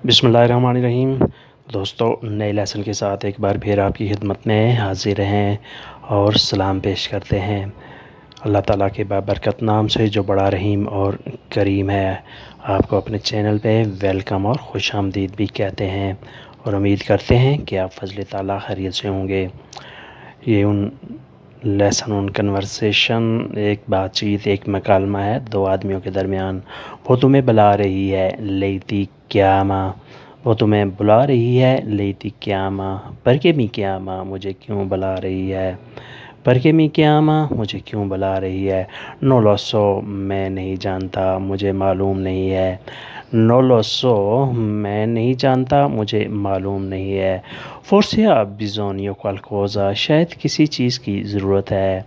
बिस्मिल्लाहिर्रहमानिर्रहीम। दोस्तों, नए लेसन के साथ एक बार फिर आपकी खिदमत में हाजिर हैं और सलाम पेश करते हैं। अल्लाह ताला के बाबरकत नाम से जो बड़ा रहीम और करीम है, आपको अपने चैनल पे वेलकम और खुश आमदीद भी कहते हैं और उम्मीद करते हैं कि आप फजल ताला खैरियत से होंगे। ये उन लेसन उन कन्वर्सेशन, एक बातचीत, एक मकालमा है दो आदमियों के दरमियान। वो तुम्हें बुला रही है लेती क्यामा, वो तुम्हें बुला रही है लेती क्यामा, पर के मी क्यामा, मुझे क्यों बुला रही है, पर के मी क्यामा, मुझे क्यों बुला रही है। नो लो सो, मैं नहीं जानता, मुझे मालूम नहीं है। नो लो सो, मैं नहीं जानता, मुझे मालूम नहीं है। फोर्सिया बिज़ोनियो क्वाल्कोज़ा, शायद किसी चीज़ की ज़रूरत है।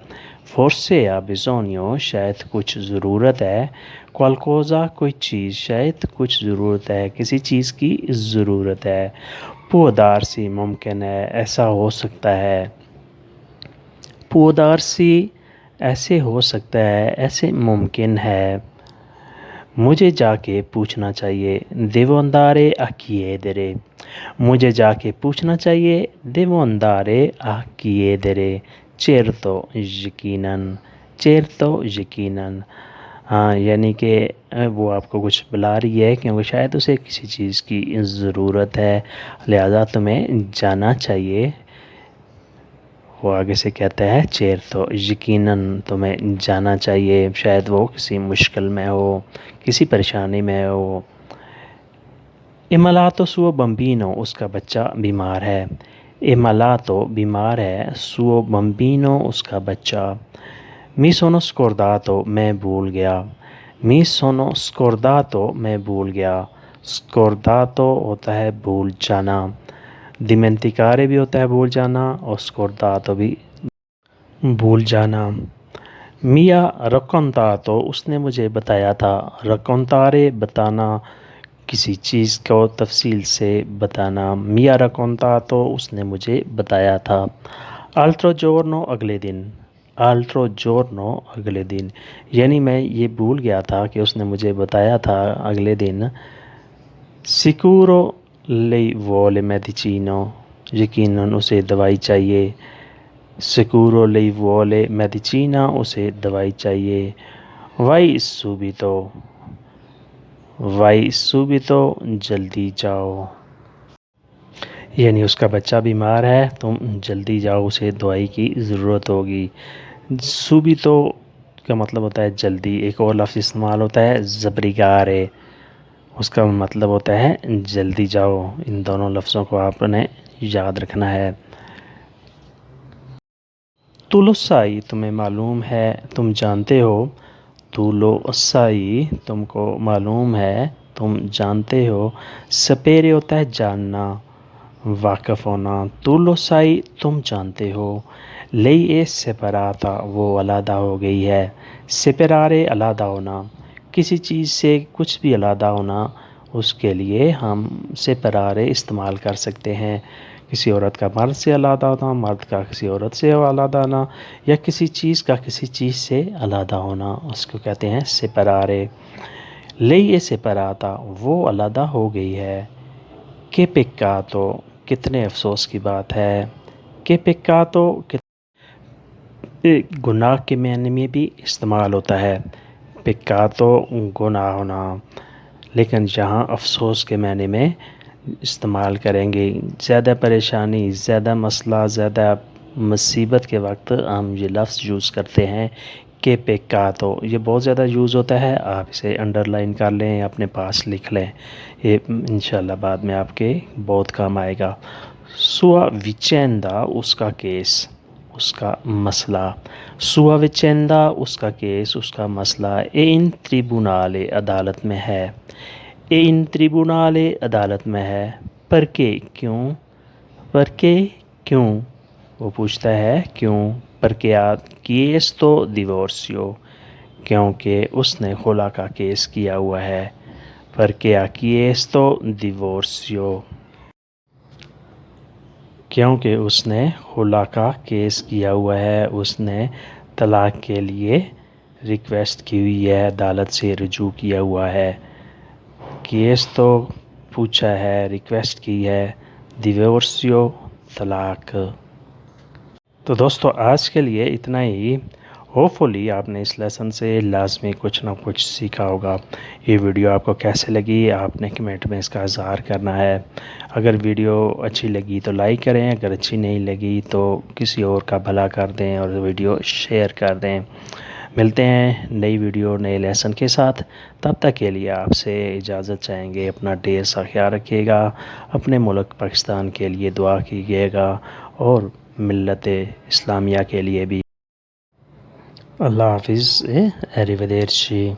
फोर्सिया बिज़ोनियो, शायद कुछ ज़रूरत है। क्वाल्कोज़ा, कोई चीज़, शायद कुछ ज़रूरत है, किसी चीज़ की ज़रूरत है। पुअदार सी, मुमकिन है, ऐसा हो सकता है। पुअदार सी, ऐसे हो सकता है, ऐसे मुमकिन है। मुझे जाके पूछना चाहिए, देवो अंदारे आ chiedere, मुझे जाके पूछना चाहिए, देवो अंदारे आ chiedere, certo यकीनन, certo यकीनन। हाँ, यानी कि वो आपको कुछ बुला रही है क्योंकि शायद उसे किसी चीज़ की ज़रूरत है, लिहाजा तुम्हें जाना चाहिए। वो आगे से कहता है certo यकीनन तुम्हें जाना चाहिए, शायद वो किसी मुश्किल में हो, किसी परेशानी में हो। इमलातो सुओ बम्बिनो, उसका बच्चा बीमार है। इमलातो बीमार है, सुओ बम्बिनो उसका बच्चा। मी सोनो स्कोर्दातो, मैं भूल गया। मी सोनो स्कोर्दातो, मैं भूल गया। स्कोर्दातो होता है भूल जाना। दिमेंटिकारे भी होता है भूल जाना और स्कोर्दातो भी भूल जाना। मिया रकोंतातो, उसने मुझे बताया था। रकोंतारे बताना, किसी चीज़ को तफसील से बताना। मिया रकोंतातो, उसने मुझे बताया था। आल्ट्रो जोर्नो, अगले दिन। आल्ट्रो जोर्नो, अगले दिन, यानी मैं ये भूल गया था कि उसने मुझे बताया था अगले दिन। सिक्यूरो लेई वोले मेडिचिनो, यकीनन उसे दवाई चाहिए। सिक्यूरो लेई वोले मेडिचिना, उसे दवाई चाहिए। वाई सूबितो, वाई सूबितो, जल्दी जाओ, यानी उसका बच्चा बीमार है, तुम जल्दी जाओ, उसे दवाई की ज़रूरत होगी। सूबितो का मतलब होता है जल्दी। एक और लफ्ज़ इस्तेमाल होता है ज़ब्रिगारे, उसका मतलब होता है जल्दी जाओ। इन दोनों लफ्ज़ों को आपने याद रखना है। तुलुसाई, तुम्हें मालूम है, तुम जानते हो। तुलुसाई, तुमको मालूम है, तुम जानते हो। सपेरे होता है जानना, वाक़फ़ होना। तुलुसाई, तुम जानते हो। लेई ए सेपराता, वो अलहदा हो गई है। सेपरारे, अलहदा होना, किसी चीज़ से कुछ भी अलहदा होना, उसके लिए हम सेपरारे इस्तेमाल कर सकते हैं। किसी औरत का मर्द से अलहदा होना, मर्द का किसी औरत से अलहदा होना, या किसी चीज़ का किसी चीज़ से अलहदा होना, उसको कहते हैं सेपरारे। लेई ए सेपराता, वो अलहदा हो गई है। के पेक्कातो, कितने अफसोस की बात है। के पेक्कातो, गुनाह के मायने में भी इस्तेमाल होता है। पेक्कातो, गुनाह होना, लेकिन यहाँ अफसोस के मायने में इस्तेमाल करेंगे। ज़्यादा परेशानी, ज़्यादा मसला, ज़्यादा मुसीबत के वक्त हम ये लफ्ज़ यूज़ करते हैं के पेक्कातो। ये बहुत ज़्यादा यूज़ होता है, आप इसे अंडरलाइन कर लें या अपने पास लिख लें, ये इंशाल्लाह बाद में आपके बहुत काम आएगा। सुआ विचेंदा, उसका केस, उसका मसला। सुआ विचेंदा, उसका केस, उसका मसला। ए इन ट्रिब्यूनाले, अदालत में है। ए इन ट्रिब्यूनाले, अदालत में है। पर के, क्यों, पर के, क्यों, वो पूछता है क्यों। पर क्या केस तो डिवोर्सियो, क्योंकि उसने खुला का केस किया हुआ है। पर क्या केस तो डिवोर्सियो, क्योंकि उसने खुला का केस किया हुआ है, उसने तलाक के लिए रिक्वेस्ट की हुई है, अदालत से रजू किया हुआ है। केस तो پوچھا ہے، ریکویسٹ کی ہے، ڈیورسیو طلاق۔ تو دوستو آج کے لیے اتنا ہی۔ ہوپفلی آپ نے اس لیسن سے لازمی کچھ نہ کچھ سیکھا ہوگا۔ یہ ویڈیو آپ کو کیسے لگی آپ نے کمنٹ میں اس کا اظہار کرنا ہے۔ اگر ویڈیو اچھی لگی تو لائک کریں، اگر اچھی نہیں لگی تو کسی اور کا بھلا کر دیں اور ویڈیو شیئر کر دیں۔ ملتے ہیں نئی ویڈیو نئے لیسن کے ساتھ، تب تک کے لیے آپ سے اجازت چاہیں گے۔ اپنا ڈھیر سا خیال رکھیے گا، اپنے ملک پاکستان کے لیے دعا کیجیے گا اور ملت اسلامیہ کے لیے بھی۔ اللہ حافظ، ایریویدرچی۔